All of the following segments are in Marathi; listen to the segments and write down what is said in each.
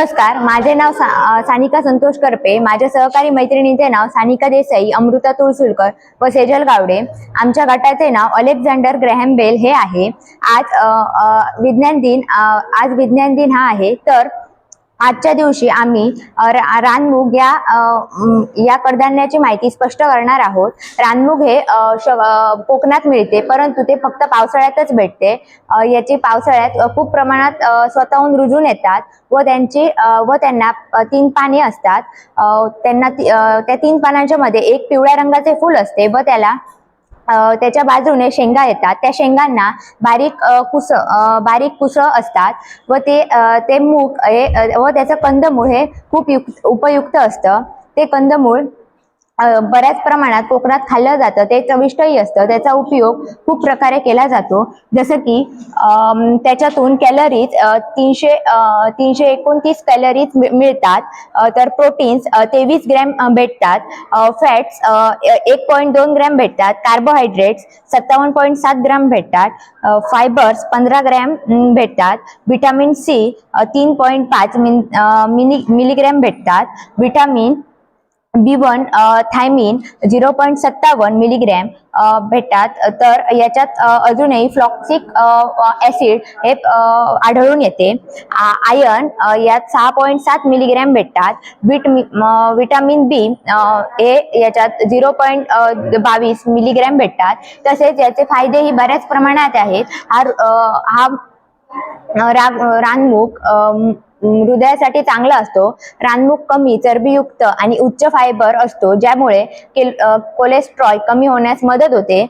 नमस्कार, माझे नाव सानिका संतोष करपे. माझ्या सहकारी मैत्रिणींचे नाव सानिका देसाई, अमृता तुळसुलकर व सेजल गावडे. आमच्या गटाचे नाव अलेक्झांडर ग्रॅहम बेल हे आहे. आज विज्ञान दिन हा आहे. तर आजच्या दिवशी आम्ही रानमुग या कडधान्याची माहिती स्पष्ट करणार आहोत. रानमुग हे कोकणात मिळते, परंतु ते फक्त पावसाळ्यातच भेटते. याची पावसाळ्यात खूप प्रमाणात स्वतःहून रुजून येतात व त्यांना 3 पाने असतात. त्या 3 पानांच्या मध्ये एक पिवळ्या रंगाचे फूल असते व त्याच्या बाजूने शेंगा येतात. त्या शेंगांना बारीक कुस असतात व ते मूग व त्याचं कंदमूळ हे खूप उपयुक्त असतं. ते कंदमूळ बऱ्याच प्रमाणात कोकणात खाल्लं जातं. ते चविष्टही असतं. त्याचा उपयोग खूप प्रकारे केला जातो. जसं की त्याच्यातून कॅलरीज 329 कॅलरीज मिळतात. तर प्रोटीन्स 23 ग्रॅम भेटतात. फॅट्स 1.2 ग्रॅम भेटतात. कार्बोहायड्रेट्स 57.7 ग्रॅम भेटतात. फायबर्स 15 ग्रॅम भेटतात. व्हिटॅमिन सी 3.5 मिलीग्रॅम भेटतात. व्हिटॅमिन B1 थायमिन 0.57 मिलीग्रॅम भेटतात. तर याच्यात अजूनही फ्लॉक्सिक ऍसिड हे आढळून येते. आयर्न यात 6.7 मिलीग्रॅम भेटतात. व्हिटॅमिन बी हे याच्यात 0.22 मिलीग्रॅम भेटतात. तसेच याचे फायदेही बऱ्याच प्रमाणात आहेत. रानमुग हृदयासाठी चांगला असतो. रानमुग कमी चरबीयुक्त आणि उच्च फायबर असतो, ज्यामुळे कोलेस्ट्रॉल कमी होण्यास मदत होते.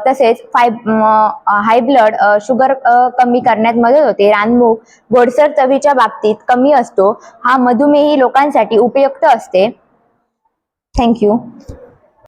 तसेच हाय ब्लड शुगर कमी करण्यात मदत होते. रानमुग गोडसर चवीच्या बाबतीत कमी असतो. हा मधुमेही लोकांसाठी उपयुक्त असते. थँक्यू.